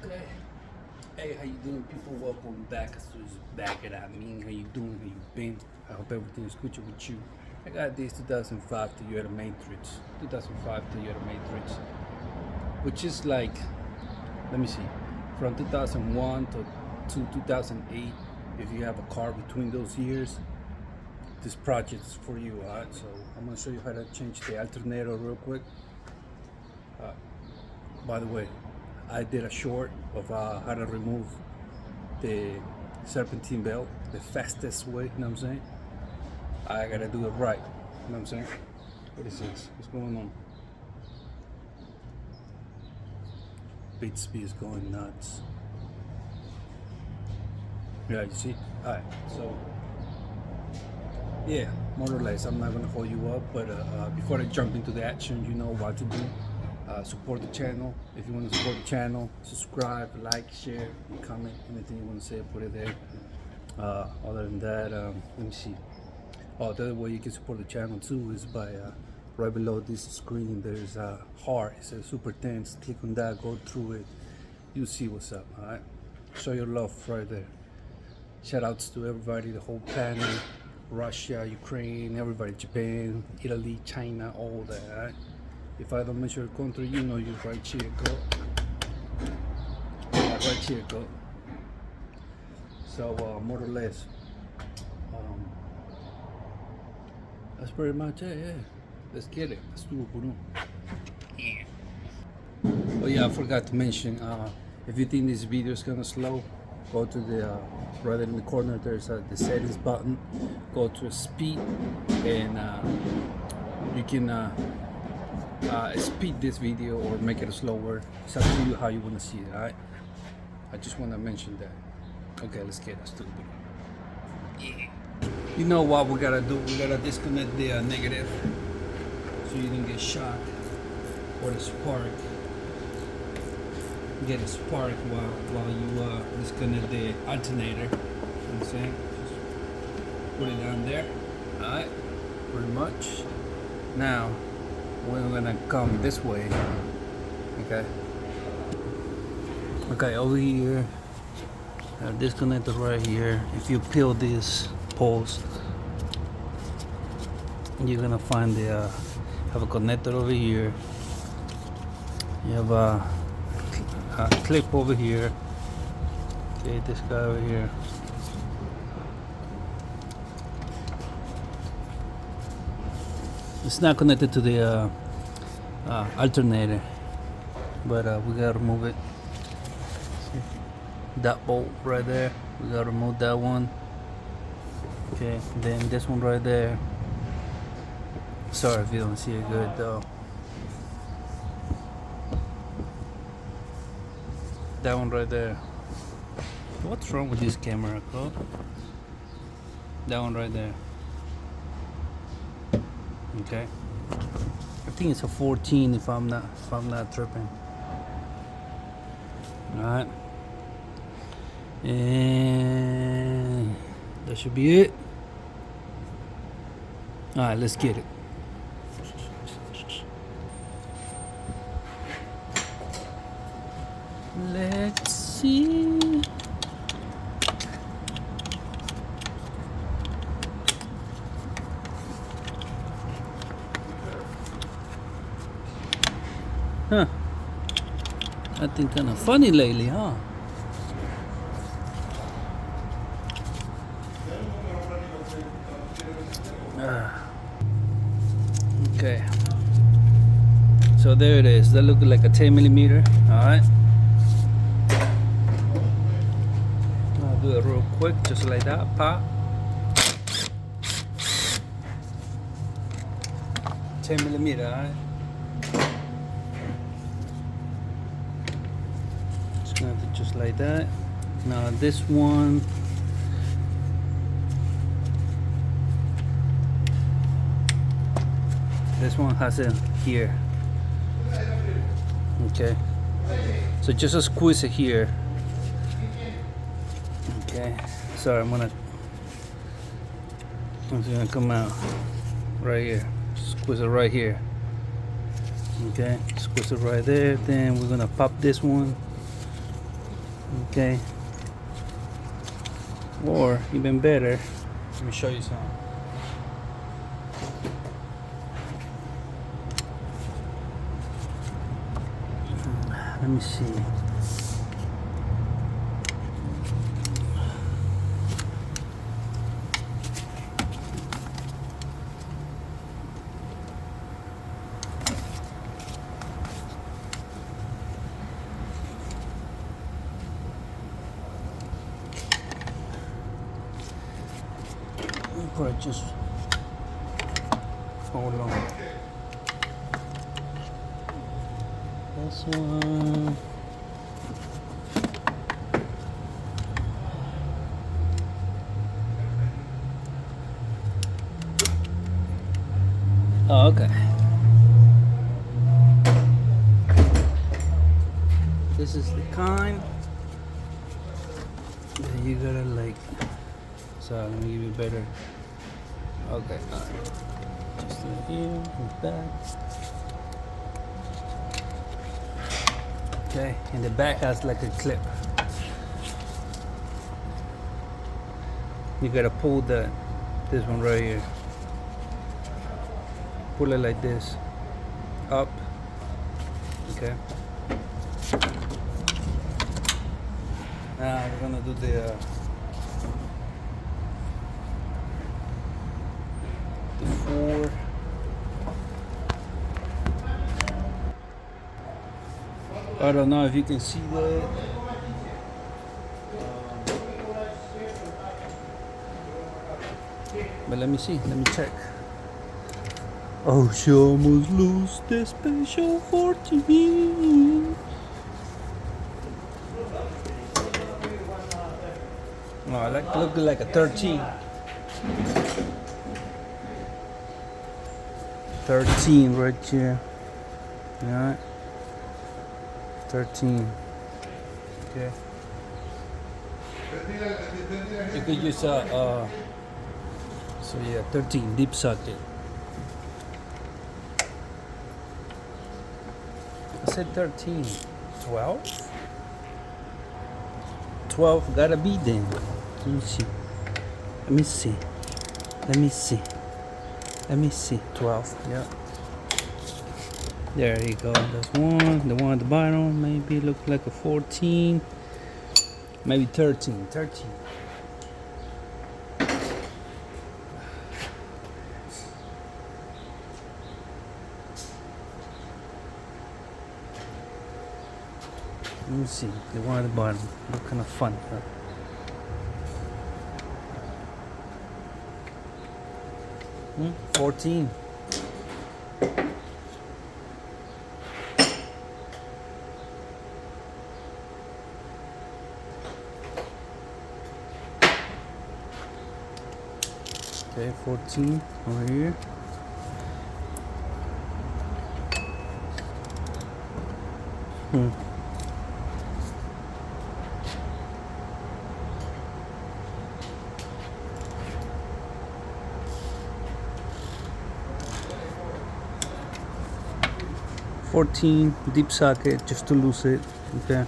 Okay. Hey, how you doing, people? Welcome back. Axtuo's back at me. How you doing? How you been? I hope everything's good with you. I got this 2005 Toyota Matrix. 2005 Toyota Matrix, which is like, let me see, from 2001 to 2008. If you have a car between those years, this project's for you. Alright, so I'm gonna show you how to change the alternator real quick. By the way, I did a short of how to remove the serpentine belt the fastest way, you know what I'm saying? I gotta do it right, you know what I'm saying? What is this? What's going on? Bitsby is going nuts. Yeah, you see? Alright, so yeah, more or less, I'm not gonna hold you up, but before I jump into the action, you know what to do. Support the channel. If you want to support the channel, subscribe, like, share, comment, anything you want to say, put it there. Other than that, let me see. Oh, the other way you can support the channel too is by right below this screen. There's a heart. It says super thanks. Click on that. Go through it. You see what's up. All right. Show your love right there. Shout outs to everybody, the whole planet, Russia, Ukraine, everybody, Japan, Italy, China, all that. All right? If I don't mention your country, you know you're right here, go. Right here, go. So, more or less, that's pretty much it, yeah. Let's get it. Let's do it. Yeah. Oh yeah, I forgot to mention, if you think this video is kind of slow, go to the, right in the corner, there's the settings button. Go to speed, and you can speed this video or make it slower. It's up to you how you want to see it. Alright, I just want to mention that. Okay, let's get it. Yeah. You know what we gotta do? We gotta disconnect the negative so you don't get shocked or the spark. Get a spark while you disconnect the alternator. You know what I'm saying? Just put it down there. Alright, pretty much. Now we're gonna come this way. Okay, over here, disconnect it right here. If you peel this post, you're gonna find the have a connector over here. You have a clip over here. Okay, this guy over here. It's not connected to the alternator, but we gotta remove it. See? That bolt right there, we gotta remove that one. Okay, then this one right there. Sorry if you don't see it good though. That one right there. What's wrong with this camera, Cole? That one right there. Okay, I think it's a 14 if I'm not tripping. All right, and that should be it. All right, let's get it. Let's see. Huh. Acting kind of funny lately, huh? Okay. So there it is. That looks like a 10mm. Alright. I'll do it real quick, just like that. Pop. 10mm, alright. Just like that. Now this one, has it here. Okay, so just a squeeze it here. Okay, sorry, it's gonna come out right here. Squeeze it right here. Okay, squeeze it right there. Then we're gonna pop this one. Okay. Or even better, let me show you some. Let me see. Just hold on. This one. Oh, okay. This is the kind that you gotta like. So let me give you better. Okay, alright. Just in here, in the back. Okay, and the back has like a clip. You gotta pull this one right here. Pull it like this. Up. Okay. Now we're gonna do the four. I don't know if you can see that. But let me see. Let me check. Oh, she almost lost the special 14. Oh, I like look like a 13. 13 right here. Alright. 13. Okay. You could use so yeah, 13 deep socket. I said 13. 12? 12 gotta be then. Let me see. Let me see. Let me see. Let me see. 12. Yeah. There you go. That's one. The one at the bottom maybe look like a 14. Maybe 13. 13. Let me see. The one at the bottom. Look kind of fun. Huh? 14. Okay, 14 over here. Hmm. $14 deep socket just to lose it. Okay.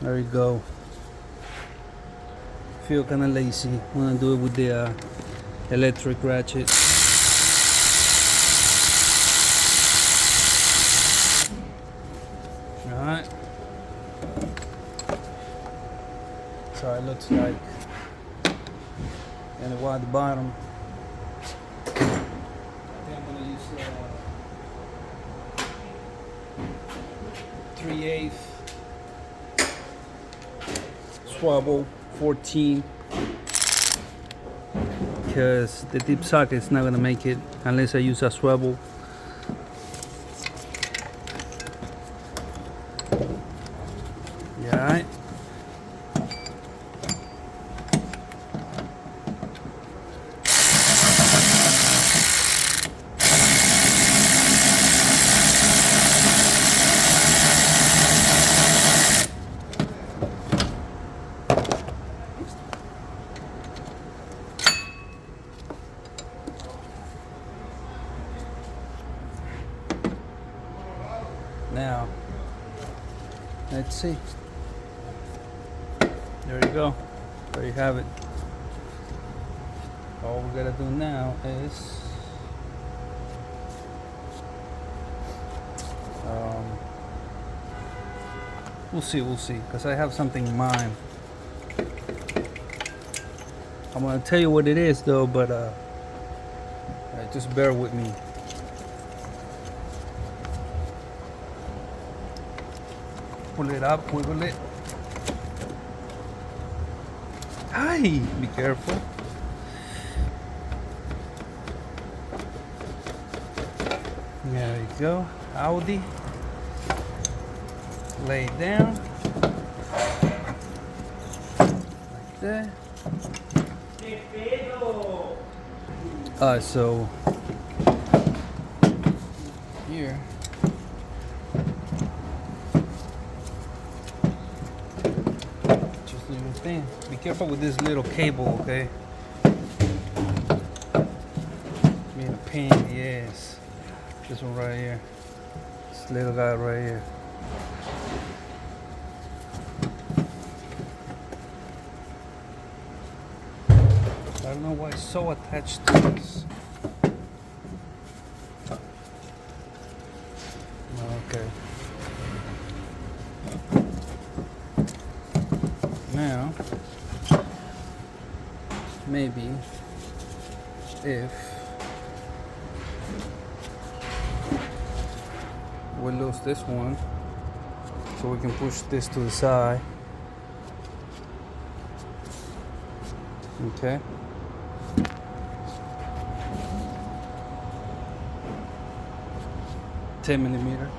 There you go. Feel kind of lazy. I'm gonna do it with the electric ratchet. Alright. So it looks like. And the one at the bottom. I think I'm gonna use 3/8 swivel 14, because the deep socket is not gonna make it unless I use a swivel. Yeah, right. now. Let's see. There you go. There you have it. All we gotta do now is we'll see, because I have something in mind. I'm gonna tell you what it is though, but just bear with me. Pull it up, wiggle it. Hi, be careful. There you go, Audi. Lay it down like that. So here, just little thing. Be careful with this little cable, okay? Being a pain, yes. This one right here. This little guy right here. I don't know why it's so attached to this. Okay. Now, maybe if we lose this one, so we can push this to the side. Okay. $10mm.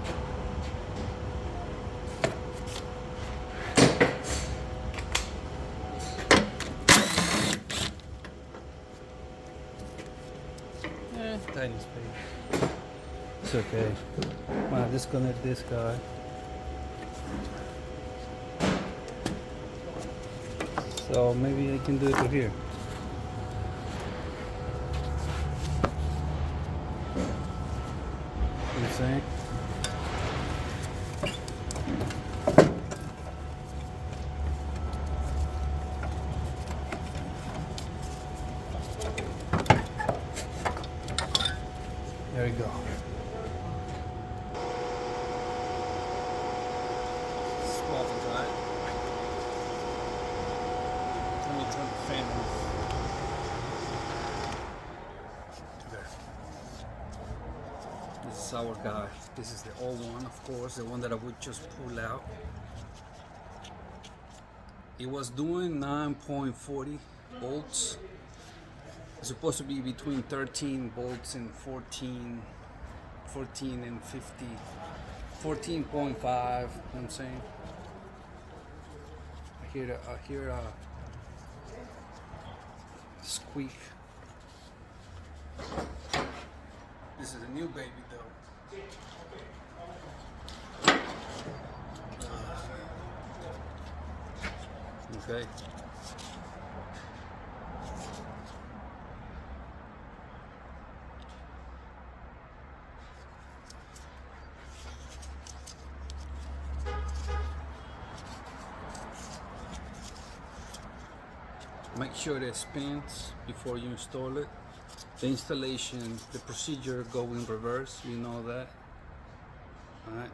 Tiny space. It's okay. I'm gonna disconnect this guy. So maybe I can do it to here. You know what I'm saying? There you go. Small to dry. Let me turn the fan on. There. This is our guy. This is the old one, of course, the one that I would just pull out. It was doing 9.40 volts. It's supposed to be between 13 volts and 14 and 50, 14.5, you know what I'm saying? I hear a squeak. This is a new baby though. Okay. Make sure it spins before you install it. The installation, the procedure go in reverse, you know that. Alright.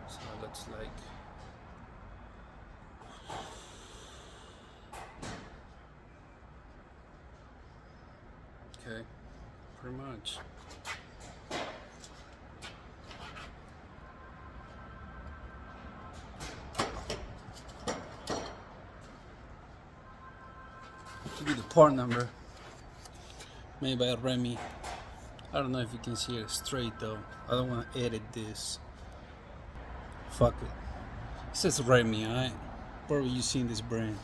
So it looks like okay, pretty much. Give you the part number made by Remy. I don't know if you can see it straight though. I don't want to edit this. Fuck it. It says Remy, alright? Probably you seen this brand.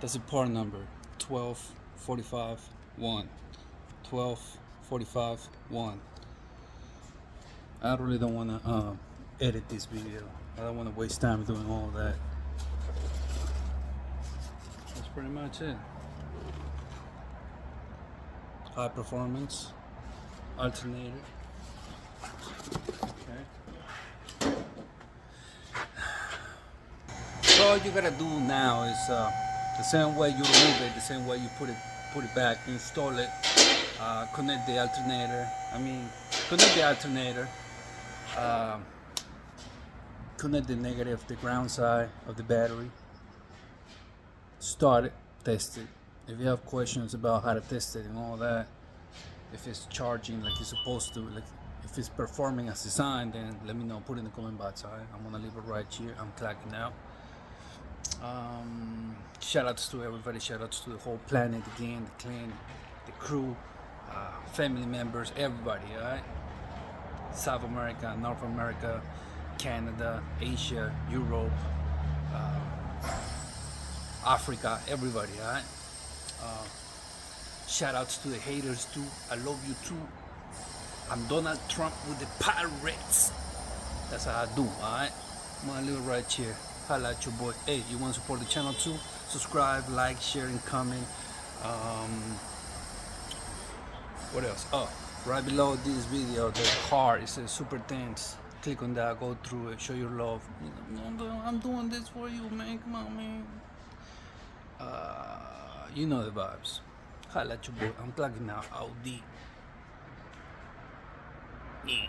That's the part number 12451. 12451. I really don't want to edit this video. I don't want to waste time doing all that. pretty much it. High performance alternator. Okay. So all you gotta do now is the same way you remove it, the same way you put it back, install it, connect the alternator. Connect the alternator. Connect the negative, the ground side of the battery. Start it, test it. If you have questions about how to test it and all that, if it's charging like it's supposed to, like if it's performing as designed, then let me know. Put it in the comment box. Alright, I'm gonna leave it right here. I'm clocking out. Shout outs to everybody. Shout outs to the whole planet again, the clan, the crew, family members, everybody. Alright, South America, North America, Canada, Asia, Europe, Africa, everybody. Alright. Shout outs to the haters too. I love you too. I'm Donald Trump with the pirates. That's how I do, alright? I'm gonna leave it right here. Holla at your boy. Hey, you wanna support the channel too? Subscribe, like, share, and comment. What else? Oh, right below this video, the card, it says super thanks. Click on that, go through it, show your love. I'm doing this for you, man. Come on, man. You know the vibes. Holla at your boy. I'm plugging out. OD. Yeah.